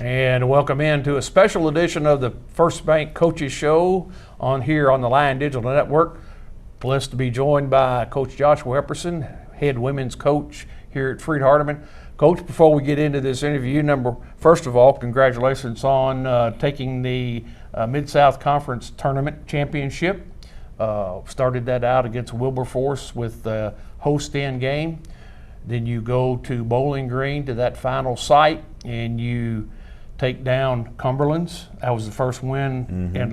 And welcome into a special edition of the First Bank Coaches Show here on the Lion Digital Network. Blessed to be joined by Coach Joshua Epperson, head women's coach here at Freed-Hardeman. Coach, before we get into this interview, first of all, congratulations on taking the Mid-South Conference Tournament Championship. Started that out against Wilberforce with the host-in game. Then you go to Bowling Green to that final site, and you take down Cumberland's. That was the first win in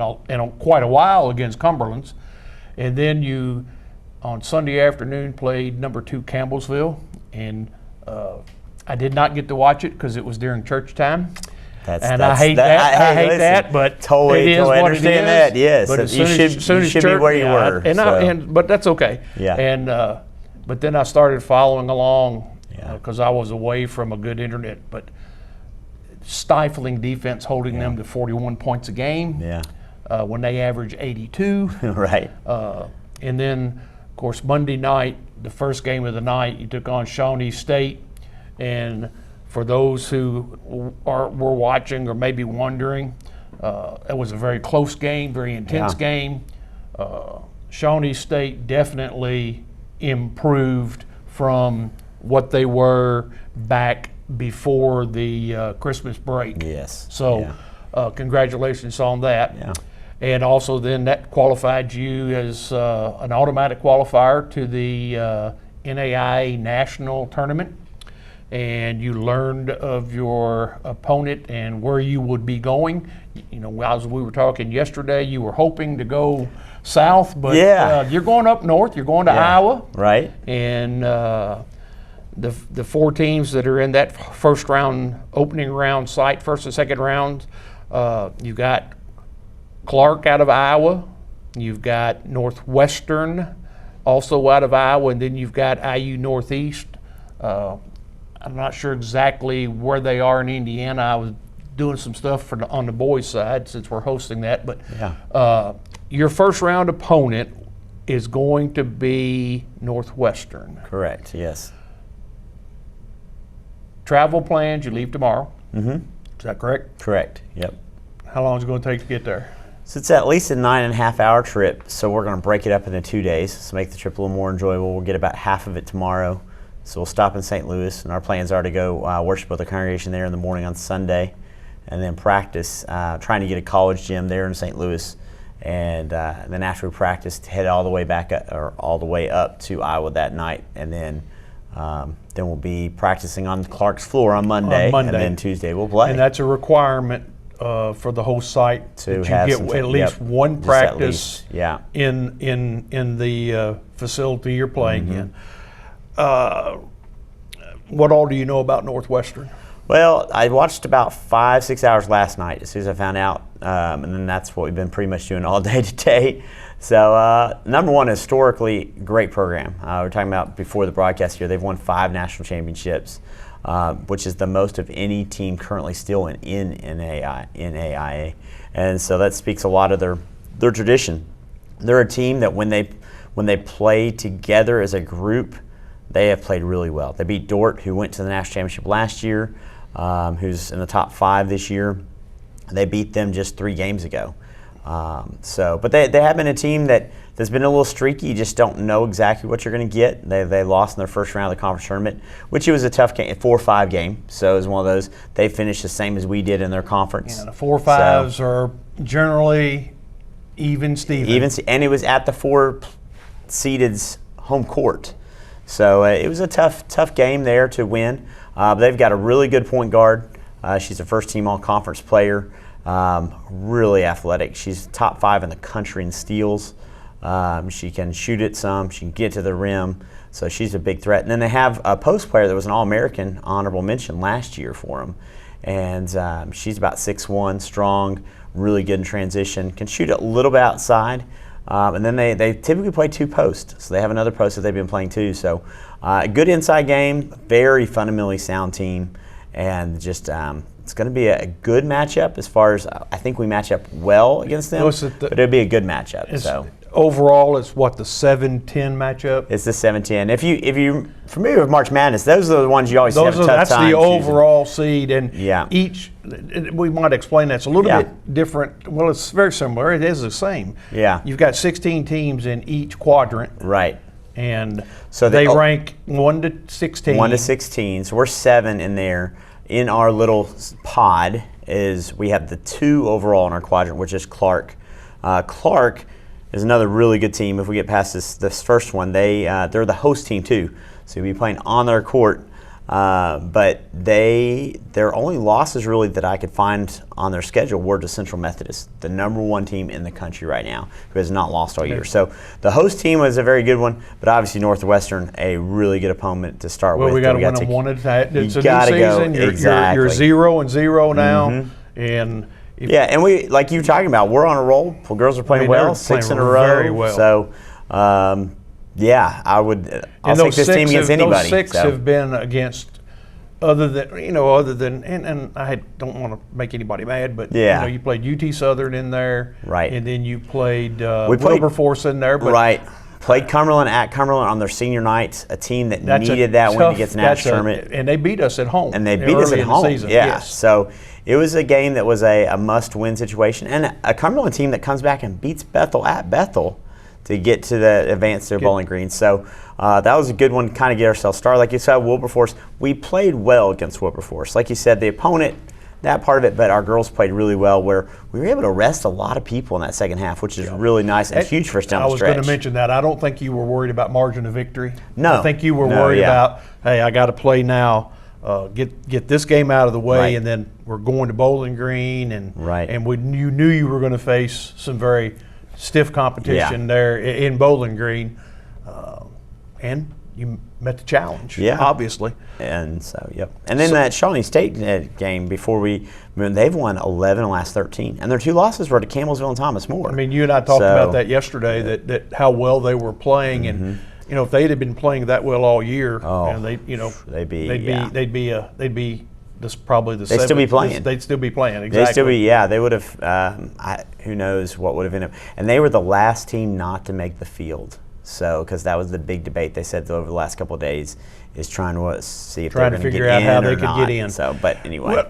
quite a while against Cumberland's. And then you, on Sunday afternoon, played number 2 Campbellsville. And I did not get to watch it because it was during church time. I hate that, but totally it is what understand it is. that. Yes, but you should be where you were. But that's okay. Yeah. And but then I started following along because I was away from a good internet. But stifling defense, holding them to 41 points a game. Yeah. When they average 82. Right. And then, of course, Monday night, the first game of the night, you took on Shawnee State. And for those who were watching or maybe wondering, it was a very close game, very intense game. Shawnee State definitely improved from what they were back before the Christmas break. Yes. So congratulations on that. Yeah. And also then that qualified you as an automatic qualifier to the NAIA National Tournament. And you learned of your opponent and where you would be going. You know, as we were talking yesterday, you were hoping to go south, but you're going up north. You're going to Iowa. Right. And the 4 teams that are in that first round, opening round site, first and second rounds, you've got Clark out of Iowa. You've got Northwestern also out of Iowa, and then you've got IU Northeast. I'm not sure exactly where they are in Indiana. I was doing some stuff on the boys' side since we're hosting that. But your first round opponent is going to be Northwestern. Correct, yes. Travel plans, you leave tomorrow. Mm-hmm. Is that correct? Correct, yep. How long is it going to take to get there? So it's at least a 9.5-hour trip, so we're going to break it up into 2 days to make the trip a little more enjoyable. We'll get about half of it tomorrow. So we'll stop in St. Louis, and our plans are to go worship with the congregation there in the morning on Sunday, and then practice, trying to get a college gym there in St. Louis, and then after we practice, head all the way back up, or all the way up to Iowa that night, and then we'll be practicing on Clark's floor on Monday, and then Tuesday we'll play. And that's a requirement for the host site to that you get at least one practice in the facility you're playing in. What all do you know about Northwestern? Well, I watched about 5-6 hours last night as soon as I found out, and then that's what we've been pretty much doing all day today. So number one, historically great program. We were talking about before the broadcast here, they've won 5 national championships, which is the most of any team currently still in NAIA. And so that speaks a lot of their tradition. They're a team that when they play together as a group, they have played really well. They beat Dordt, who went to the national championship last year, who's in the top 5 this year. They beat them just 3 games ago. But they have been a team that's been a little streaky. You just don't know exactly what you're going to get. They lost in their first round of the conference tournament, which it was a tough game, a 4-5 game. So it was one of those. They finished the same as we did in their conference. Yeah, the 4-5s are generally even Steven. And it was at the 4-seeded's home court. So it was a tough game there to win. They've got a really good point guard. She's a first-team all-conference player. Really athletic. She's top 5 in the country in steals. She can shoot it some. She can get to the rim. So she's a big threat. And then they have a post player that was an All-American honorable mention last year for them. And she's about 6'1", strong, really good in transition, can shoot a little bit outside. And then they typically play 2 posts, so they have another post that they've been playing too. So a good inside game, very fundamentally sound team, and just it's going to be a good matchup as far as I think we match up well against them, but it'll be a good matchup. overall, it's what, the 7-10 matchup? It's the 7-10. If you're familiar with March Madness, those are the ones you always have a tough That's time the choosing. overall seed, and Yeah. each, we might explain that. It's a little Yeah. bit different. Well, it's very similar. It is the same. Yeah. You've got 16 teams in each quadrant, Right. and So they rank 1 to 16. 1 to 16. So we're 7 in there. In our little pod we have the 2 overall in our quadrant, which is Clark. Clark is another really good team. If we get past this first one, they're the host team too. So you'll be playing on their court. But their only losses really that I could find on their schedule were to Central Methodist, the #1 team in the country right now, who has not lost all year. So the host team was a very good one, but obviously Northwestern, a really good opponent to start with. Well, we got to win them one at a time. It's a new gotta go. season. You're Exactly. 0-0 now, and Yeah, and we, like you were talking about, we're on a roll. The girls are playing they're well, 6 in a playing row. very well. So, yeah, I'll take those this team against anybody. Those 6 so. have been against, other than, and I don't want to make anybody mad, but Yeah. you played UT Southern in there, Right. and then you played We played- Wilberforce in there, but Right. Played Cumberland at Cumberland on their senior night, a team that that's needed that win to tough- get to the national that's tournament. and they beat us at home. And they beat us early at in the home. season. Yeah. Yes. So it was a game that was a must-win situation. And a Cumberland team that comes back and beats Bethel at Bethel to get to the advance to Bowling Green. So that was a good one to kind of get ourselves started. Like you said, Wilberforce, we played well against Wilberforce. Like you said, the opponent, that part of it, but our girls played really well where we were able to rest a lot of people in that second half, which is really nice and huge for us down I the was stretch. going to mention that. I don't think you were worried about margin of victory. No. I think you were No, worried yeah. about, hey, I got to play now, get this game out of the way, Right. and then we're going to Bowling Green, and Right. and you knew you were going to face some very stiff competition Yeah. there in Bowling Green, and you met the challenge. Yeah. Obviously. And so, yep. And then that Shawnee State game they've won 11 of the last 13. And their 2 losses were to Campbellsville and Thomas More. I mean, you and I talked about that yesterday. That how well they were playing, and if they'd have been playing that well all year, they'd be this probably the. They'd still be playing. They'd still be playing. Exactly. They'd still be, they would have. Who knows what would have ended up. And they were the last team not to make the field. So, because that was the big debate they said over the last couple of days, is trying to see if they're going to figure get out in how or they could not. get in. So, but anyway. Well,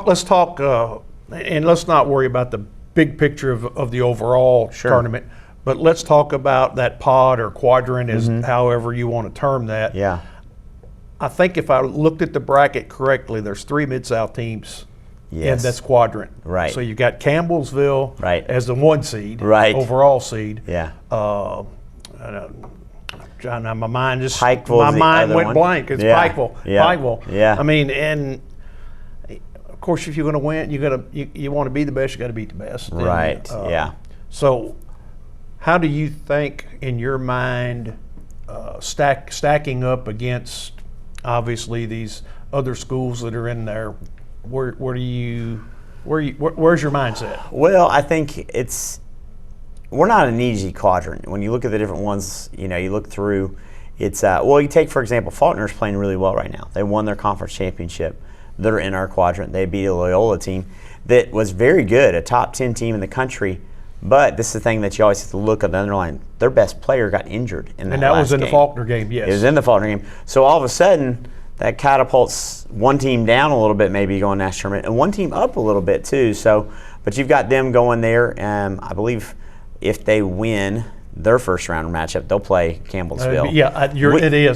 let's talk, and let's not worry about the big picture of the overall tournament. But let's talk about that pod or quadrant, as however you want to term that. Yeah. I think if I looked at the bracket correctly, there's 3 Mid-South teams in this quadrant. Right. So you've got Campbellsville as the 1 seed, overall seed. Yeah. My mind just Pikeville's went one. blank. It's Pikeville. Yeah. Pikeville. Yeah. I mean, and of course, if you're going to win, you want to be the best. You got to beat the best. Right. And, So, how do you think, in your mind, stacking up against obviously these other schools that are in there? Where's your mindset? Well, I think we're not an easy quadrant. When you look at the different ones, you look through, it's, you take, for example, Faulkner's playing really well right now. They won their conference championship. They're in our quadrant. They beat a Loyola team that was very good, a top 10 team in the country. But this is the thing that you always have to look at the underline. Their best player got injured in that And that was in game. the Faulkner game, yes. It was in the Faulkner game. So all of a sudden, that catapults one team down a little bit, maybe going national tournament, and one team up a little bit too. So, but you've got them going there. I believe if they win their first round matchup, they'll play Campbellsville.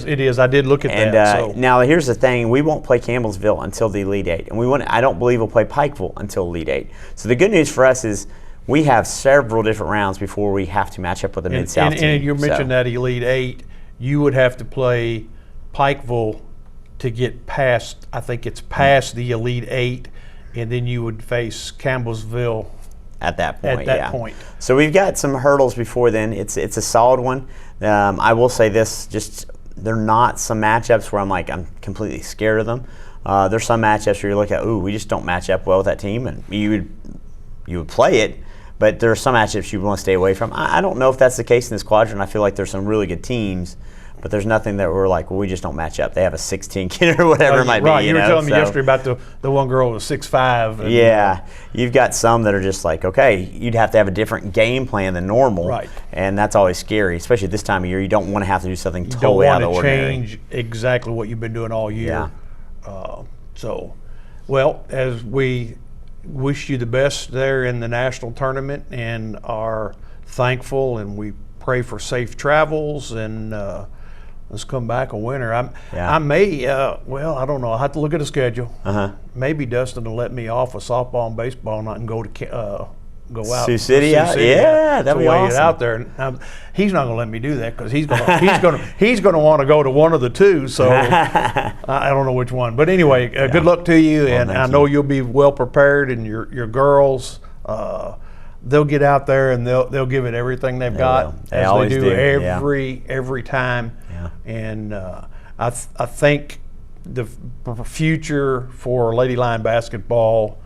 It is. I did look at that. So. Now here's the thing: we won't play Campbellsville until the Elite Eight, and I don't believe we'll play Pikeville until Elite Eight. So the good news for us is we have several different rounds before we have to match up with a Mid-South team. And you mentioned that Elite Eight, you would have to play Pikeville to get past. I think it's past the Elite Eight, and then you would face Campbellsville. At that point, point. So we've got some hurdles before then. It's a solid one. I will say this: they're not some matchups where I'm completely scared of them. There's some matchups where you look at, we just don't match up well with that team, and you would play it. But there are some matchups you want to stay away from. I don't know if that's the case in this quadrant. I feel like there's some really good teams, but there's nothing that we're like, well, we just don't match up. They have a 16 kid or whatever it might be. You were telling me yesterday about the one girl who was 6'5". Yeah, you've got some that are just like, okay, you'd have to have a different game plan than normal, right? And that's always scary, especially this time of year. You don't want to have to do something totally out of the ordinary. You don't want to change exactly what you've been doing all year. Yeah. Well, as we wish you the best there in the national tournament, and are thankful, and we pray for safe travels, and let's come back a winner. I may, well, I don't know. I'll have to look at the schedule. Maybe Dustin will let me off of softball and baseball night and go out. Sioux City? Yeah, that'd be awesome. It out there. He's not going to let me do that because he's going to want to go to one of the two. So I don't know which one. But anyway, good luck to you, and I know you'll be well prepared. And your girls, they'll get out there and they'll give it everything they've got, they always do every time. Yeah. And I think the future for Lady Lion basketball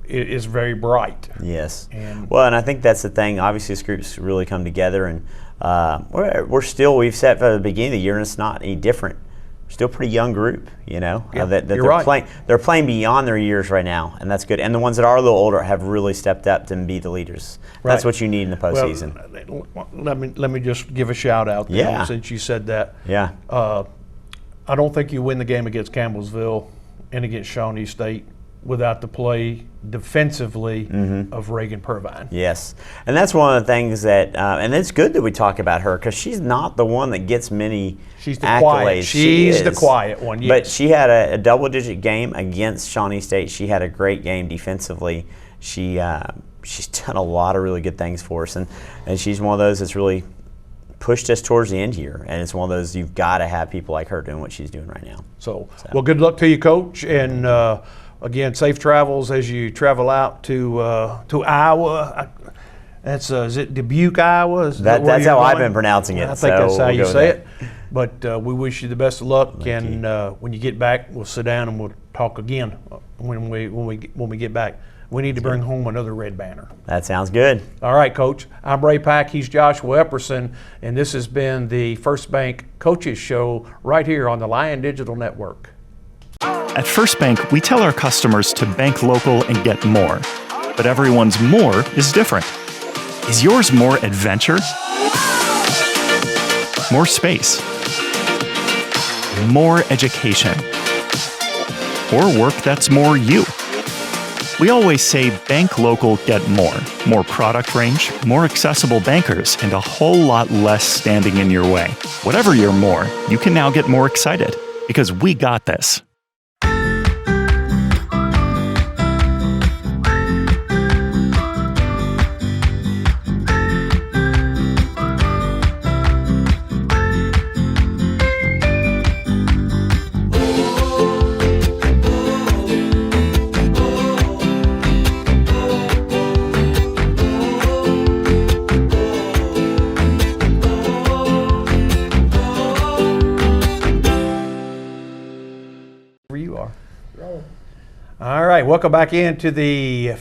is very bright. Yes. And I think that's the thing. Obviously, this group's really come together, and we've said from the beginning of the year, and it's not any different. We're still a pretty young group, they're playing beyond their years right now, and that's good. And the ones that are a little older have really stepped up to be the leaders. Right. That's what you need in the postseason. Well, let me just give a shout out there, since you said that. Yeah. I don't think you win the game against Campbellsville and against Shawnee State without the play defensively of Reagan Purvine. Yes, and that's one of the things that, and it's good that we talk about her, because she's not the one that gets many accolades. She's the quiet one, yes. But she had a double-digit game against Shawnee State. She had a great game defensively. She's done a lot of really good things for us, and she's one of those that's really pushed us towards the end here, and it's one of those you've got to have people like her doing what she's doing right now. So. Well, good luck to you, Coach, and again, safe travels as you travel out to Iowa. That's is it Dubuque, Iowa? That's how I've been pronouncing it. I think that's how you say it. But we wish you the best of luck, and when you get back, we'll sit down and we'll talk again when we get back. We need to bring home another red banner. That sounds good. All right, Coach. I'm Ray Pack. He's Joshua Epperson, and this has been the First Bank Coaches Show right here on the Lion Digital Network. At First Bank, we tell our customers to bank local and get more. But everyone's more is different. Is yours more adventure? More space? More education? Or work that's more you? We always say bank local, get more. More product range, more accessible bankers, and a whole lot less standing in your way. Whatever your more, you can now get more excited, because we got this. All right, welcome back into the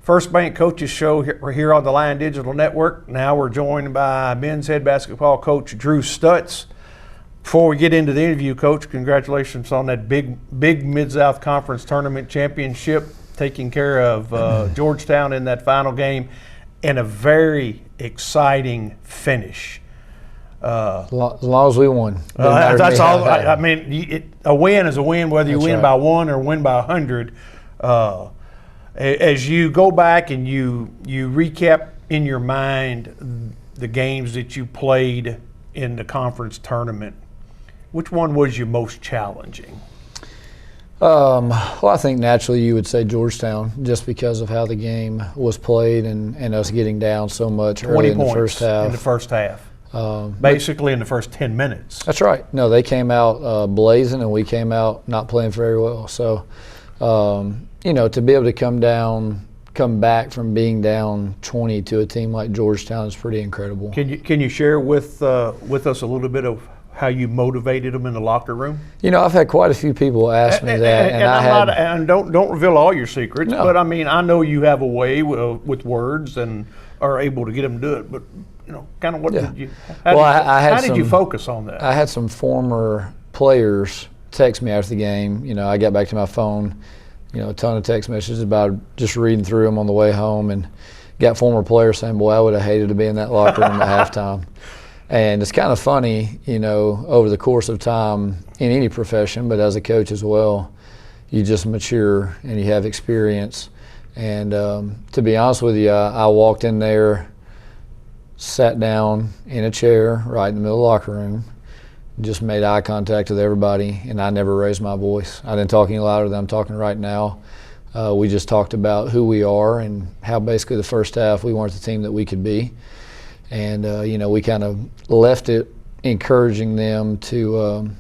First Bank Coaches Show here on the Lion Digital Network. Now we're joined by men's head basketball coach Drew Stutts. Before we get into the interview, Coach, congratulations on that big Mid-South Conference Tournament championship, taking care of Georgetown in that final game, and a very exciting finish. As long as we won. That's all. I mean, a win is a win, whether you win by 1 or win by 100. As you go back and you recap in your mind the games that you played in the conference tournament, which one was you most challenging? Well, I think naturally you would say Georgetown, just because of how the game was played and us getting down so much early in the first half. In the first half. Basically in the first 10 minutes. That's right. No, they came out blazing, and we came out not playing very well. So, to be able to come back from being down 20 to a team like Georgetown is pretty incredible. Can you share with us a little bit of how you motivated them in the locker room? You know, I've had quite a few people ask me that, And don't reveal all your secrets. No. But I mean, I know you have a way with words and are able to get them to do it. But kind of what did you? How did you focus on that? I had some former players text me after the game. You know, I got back to my phone. You know, a ton of text messages about just reading through them on the way home, and got former players saying, "Boy, I would have hated to be in that locker room at halftime." And it's kind of funny, you know, over the course of time in any profession, but as a coach as well, you just mature and you have experience. And to be honest with you, I walked in there, sat down in a chair right in the middle of the locker room, just made eye contact with everybody, and I never raised my voice. I didn't talk any louder than I'm talking right now. We just talked about who we are and how basically the first half we weren't the team that we could be. And you know, we kind of left it encouraging them to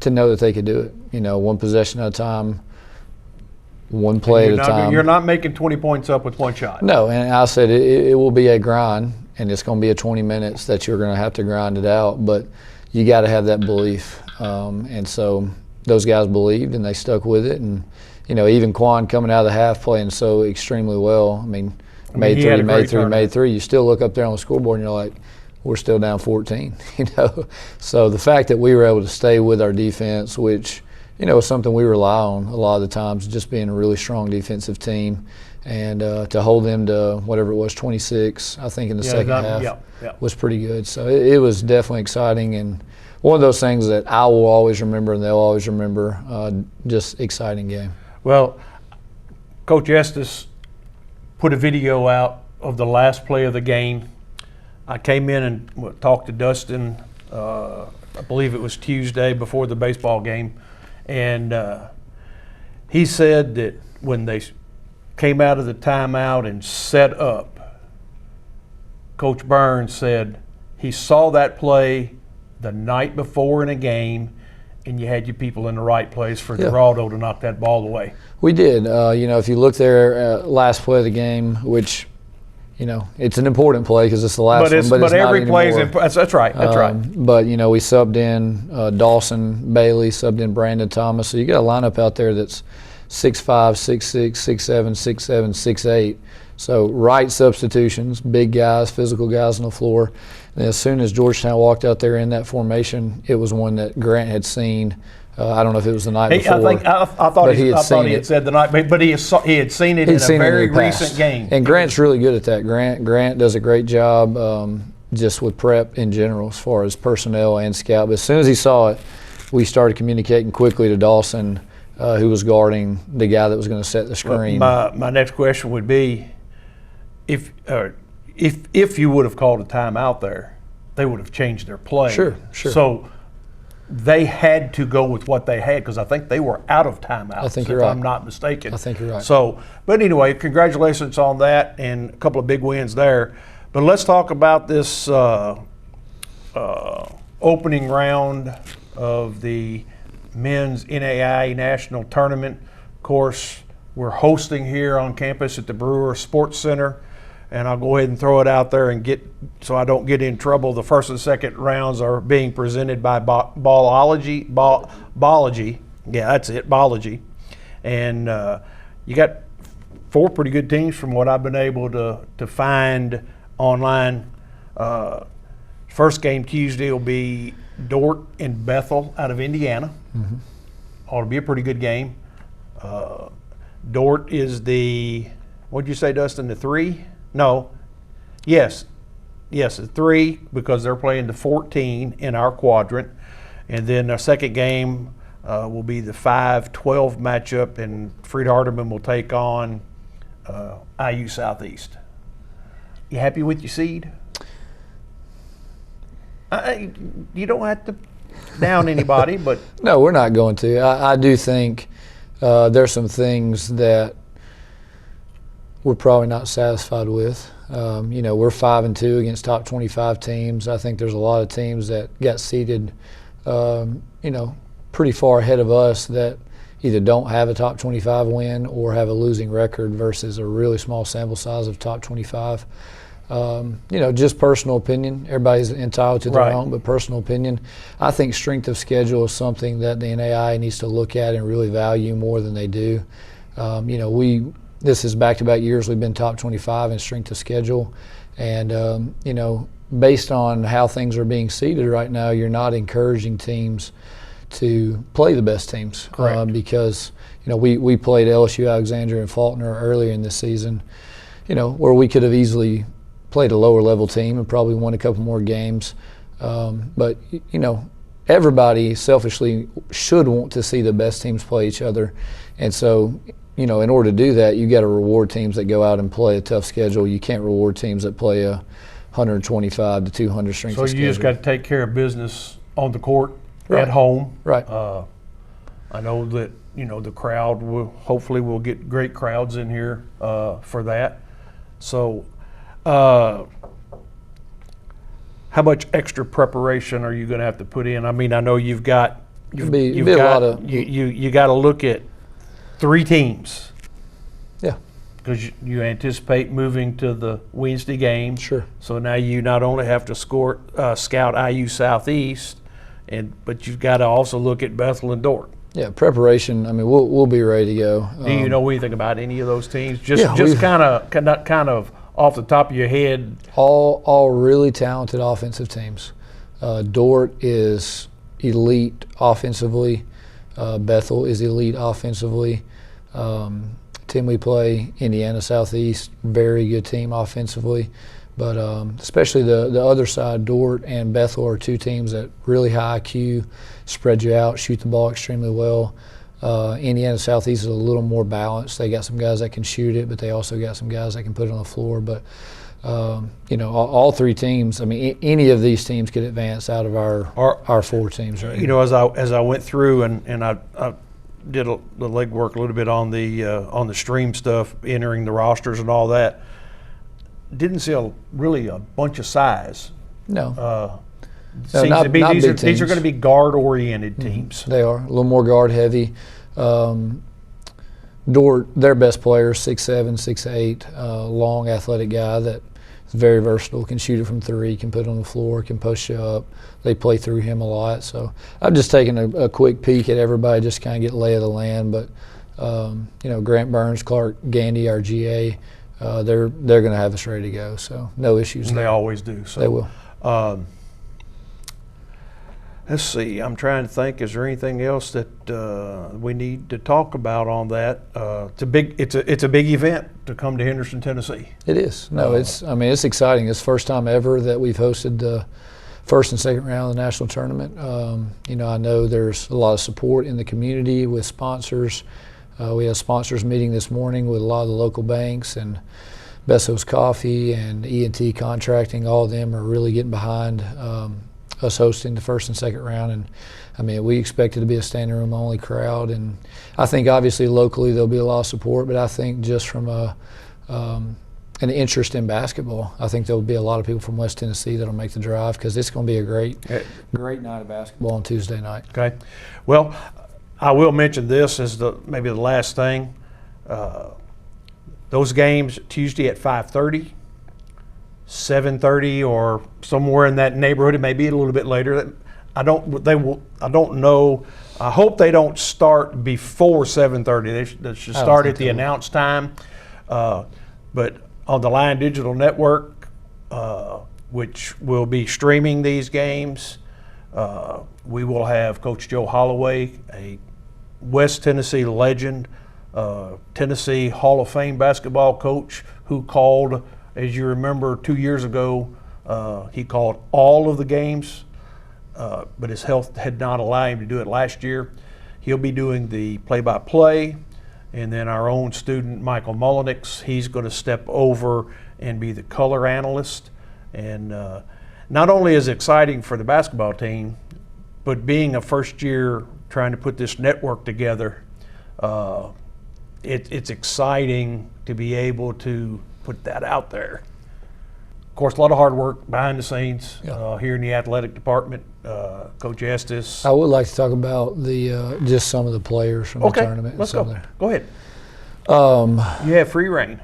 know that they could do it. You know, one possession at a time, one play at a time. You're not making 20 points up with one shot. No, and I said it will be a grind, and it's going to be a 20 minutes that you're going to have to grind it out. But you got to have that belief, and so those guys believed and they stuck with it. And you know, even Quan coming out of the half playing so extremely well. I mean, made three. You still look up there on the scoreboard and you're like, we're still down 14, you know. So the fact that we were able to stay with our defense, which, you know, is something we rely on a lot of the times, just being a really strong defensive team, and to hold them to whatever it was, 26, I think in the second half, was pretty good. So it was definitely exciting, and one of those things that I will always remember and they'll always remember, just exciting game. Well, Coach Estes put a video out of the last play of the game. I came in and talked to Dustin, I believe it was Tuesday before the baseball game, and he said that when they came out of the timeout and set up, Coach Burns said he saw that play the night before in a game, and you had your people in the right place for Geraldo to knock that ball away. We did. You know, if you look there, last play of the game, which, you know, it's an important play because it's the last one. But every play is important. That's right. That's right. But, you know, we subbed in Dawson Bailey, subbed in Brandon Thomas. So you got a lineup out there that's 6'5", 6'6", 6'7", 6'7", 6'8". So right substitutions, big guys, physical guys on the floor. And as soon as Georgetown walked out there in that formation, it was one that Grant had seen. I don't know if it was the night before. I thought he had said the night, but he had seen it in a very recent game. And Grant's really good at that. Grant does a great job just with prep in general as far as personnel and scout. But as soon as he saw it, we started communicating quickly to Dawson, who was guarding the guy that was going to set the screen. My next question would be, if you would have called a timeout there, they would have changed their play. Sure. So they had to go with what they had because I think they were out of timeouts, if I'm not mistaken. I think you're right. So, but anyway, congratulations on that and a couple of big wins there. But let's talk about this opening round of the men's NAIA National Tournament. Of course, we're hosting here on campus at the Brewer Sports Center. And I'll go ahead and throw it out there and so I don't get in trouble. The first and second rounds are being presented by Ballology. Yeah, that's it, Ballology. And you got 4 pretty good teams from what I've been able to find online. First game Tuesday will be Dort and Bethel out of Indiana. Mm-hmm. Ought to be a pretty good game. Dort is what'd you say, Dustin, the 3? No. Yes, the 3 because they're playing the 14 in our quadrant. And then our second game will be the 5-12 matchup, and Freed-Hardeman will take on IU Southeast. You happy with your seed? You don't have to down anybody, but no, we're not going to. I do think there's some things that we're probably not satisfied with. You know, we're 5-2 against top 25 teams. I think there's a lot of teams that got seeded, you know, pretty far ahead of us that either don't have a top 25 win or have a losing record versus a really small sample size of top 25. Just personal opinion. Everybody's entitled to their Right. own, but personal opinion. I think strength of schedule is something that the NAIA needs to look at and really value more than they do. This is back-to-back years we've been top 25 in strength of schedule, and based on how things are being seeded right now, you're not encouraging teams to play the best teams. Correct. Because we played LSU, Alexandria, and Faulkner earlier in this season, where we could have easily played a lower level team and probably won a couple more games. But everybody selfishly should want to see the best teams play each other, and so in order to do that, you got to reward teams that go out and play a tough schedule. You can't reward teams that play a 125 to 200 strength So of you schedule. just got to take care of business on the court, Right. at home. Right. I know that the crowd will hopefully we'll get great crowds in here for that. So, how much extra preparation are you going to have to put in? I mean, I know you got to look at 3 teams. Yeah. Because you anticipate moving to the Wednesday game. Sure. So now you not only have to scout IU Southeast, but you've got to also look at Bethel and Dordt. Yeah, preparation. I mean, we'll be ready to go. Do you know anything about any of those teams? Just we've- kind of off the top of your head. All really talented offensive teams. Dordt is elite offensively. Bethel is elite offensively. Team we play, Indiana Southeast, very good team offensively. But especially the other side, Dordt and Bethel are 2 teams that really high IQ, spread you out, shoot the ball extremely well. Indiana Southeast is a little more balanced. They got some guys that can shoot it, but they also got some guys that can put it on the floor. But all 3 teams. I mean, any of these teams could advance out of our 4 teams, right? As I went through and I did the legwork a little bit on the stream stuff, entering the rosters and all that. Didn't see really a bunch of size. No. Seems not to be, big these are teams. going to be guard-oriented teams. They are a little more guard heavy. Dordt, their best player, 6'7", 6'8", long athletic guy that is very versatile, can shoot it from 3, can put it on the floor, can post you up. They play through him a lot. So I've just taken a quick peek at everybody, just kind of get lay of the land. But Grant Burns, Clark Gandy, our GA, they're going to have us ready to go. So no issues. They there. always do. So They will. Let's see. I'm trying to think. Is there anything else that we need to talk about on that? It's a big event to come to Henderson, Tennessee. It is. No, it's exciting. It's the first time ever that we've hosted the first and second round of the national tournament. I know there's a lot of support in the community with sponsors. We had a sponsors meeting this morning with a lot of the local banks and Besso's Coffee and E&T Contracting. All of them are really getting behind us hosting the first and second round. And I mean, we expect it to be a standing room only crowd. And I think obviously locally there'll be a lot of support, but I think just from an interest in basketball, I think there'll be a lot of people from West Tennessee that'll make the drive, because it's going to be a great night of basketball on Tuesday night. Okay. Well, I will mention this as maybe the last thing. Those games Tuesday at 5:30, 7:30, or somewhere in that neighborhood. It may be a little bit later. I don't know. I hope they don't start before 7:30. They should start at the announced time. But on the Lion Digital Network, which will be streaming these games, we will have Coach Joe Holloway, a West Tennessee legend, Tennessee Hall of Fame basketball coach, who called, as you remember, 2 years ago, he called all of the games, but his health had not allowed him to do it last year. He'll be doing the play-by-play, and then our own student, Michael Mullenix, he's going to step over and be the color analyst. And not only is it exciting for the basketball team, but being a first year trying to put this network together, it's exciting to be able to put that out there. Of course, a lot of hard work behind the scenes here in the athletic department. Coach Estes. I would like to talk about the just some of the players from the tournament. Let's go. Go ahead. You You have free reign.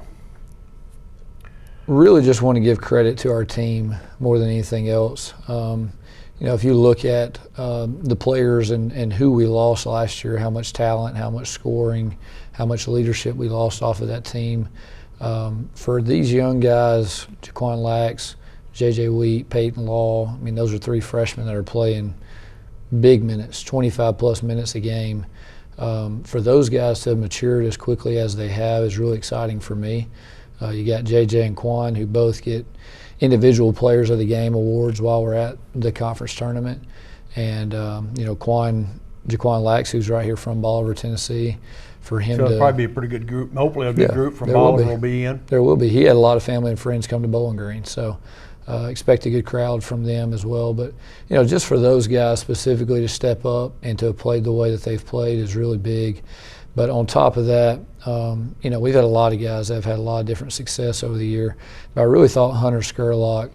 really just want to give credit to our team more than anything else. If you look at the players and who we lost last year, how much talent, how much scoring, how much leadership we lost off of that team. For these young guys, Jaquan Lax, J.J. Wheat, Peyton Law, those are 3 freshmen that are playing big minutes, 25-plus minutes a game. For those guys to have matured as quickly as they have is really exciting for me. You got J.J. and Quan, who both get individual players of the game awards while we're at the conference tournament. And, Jaquan Lax, who's right here from Bolivar, Tennessee, for him So to it'll probably be a pretty good group. Hopefully a good group from there will Bolivar be. will be in. There will be. He had a lot of family and friends come to Bowling Green, so expect a good crowd from them as well. But, just for those guys specifically to step up and to have played the way that they've played is really big. But on top of that, we've had a lot of guys that have had a lot of different success over the year. But I really thought Hunter Skurlock,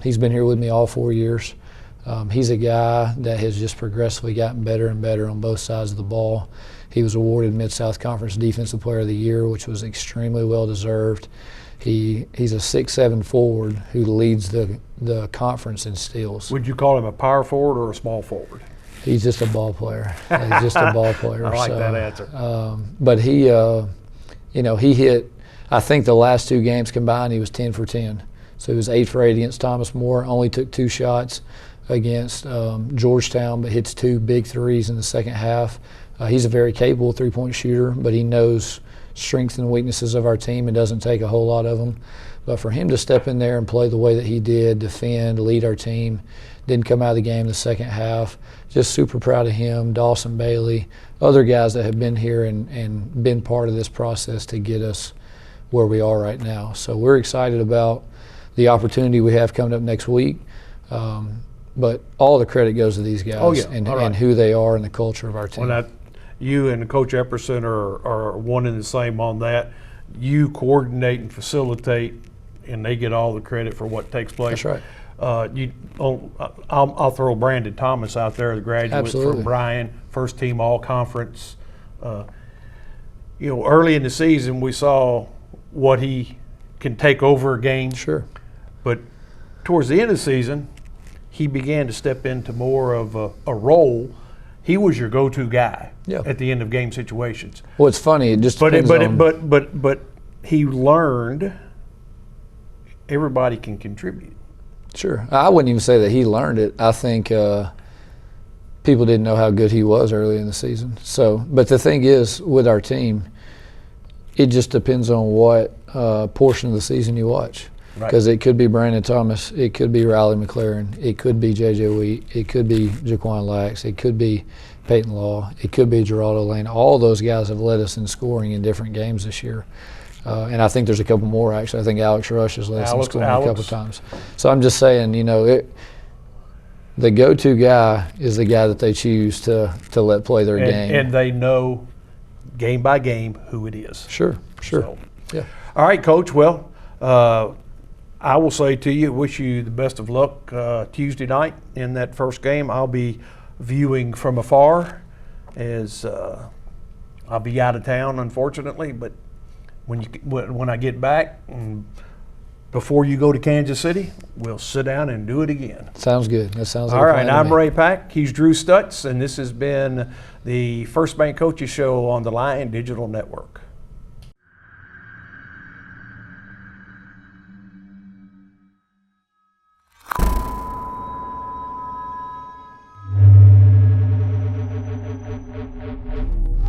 he's been here with me all 4 years. He's a guy that has just progressively gotten better and better on both sides of the ball. He was awarded Mid-South Conference Defensive Player of the Year, which was extremely well-deserved. He's a 6'7" forward who leads the conference in steals. Would you call him a power forward or a small forward? He's just a ball player. He's just a ball player. I like that answer. But he hit, I think the last 2 games combined, he was 10 for 10. So he was 8 for 8 against Thomas More, only took 2 shots against Georgetown, but hits 2 big threes in the second half. He's a very capable 3-point shooter, but he knows strengths and weaknesses of our team and doesn't take a whole lot of them. But for him to step in there and play the way that he did, defend, lead our team, didn't come out of the game the second half, just super proud of him, Dawson Bailey, other guys that have been here and been part of this process to get us where we are right now. So we're excited about the opportunity we have coming up next week. But all the credit goes to these guys and who they are and the culture of our team. Well, you and Coach Epperson are one and the same on that. You coordinate and facilitate, and they get all the credit for what takes place. That's right. I'll throw Brandon Thomas out there, the graduate Absolutely. from Bryan, first team all-conference. Early in the season we saw what he can take over a game. Sure. But towards the end of the season, he began to step into more of a role. He was your go-to guy at the end of game situations. Well, it's funny. It just depends on. But he learned everybody can contribute. Sure. I wouldn't even say that he learned it. I think people didn't know how good he was early in the season. But the thing is, with our team, it just depends on what portion of the season you watch. Because it could be Brandon Thomas, it could be Riley McLaren, it could be J.J. Wheat, it could be Jaquan Lax, it could be Peyton Law, it could be Geraldo Lane. All those guys have led us in scoring in different games this year. And I think there's a couple more, actually. I think Alex Rush has led us in scoring a couple times. So I'm just saying, the go-to guy is the guy that they choose to let play their game. And they know game by game who it is. Sure. So, Yeah. All right, Coach. Well, I will say to you, wish you the best of luck Tuesday night in that first game. I'll be viewing from afar as I'll be out of town, unfortunately. But when I get back, before you go to Kansas City, we'll sit down and do it again. Sounds good. That sounds like all a right. plan to I'm me. Ray Pack. He's Drew Stutts, and this has been the First Bank Coaches Show on the Lion Digital Network.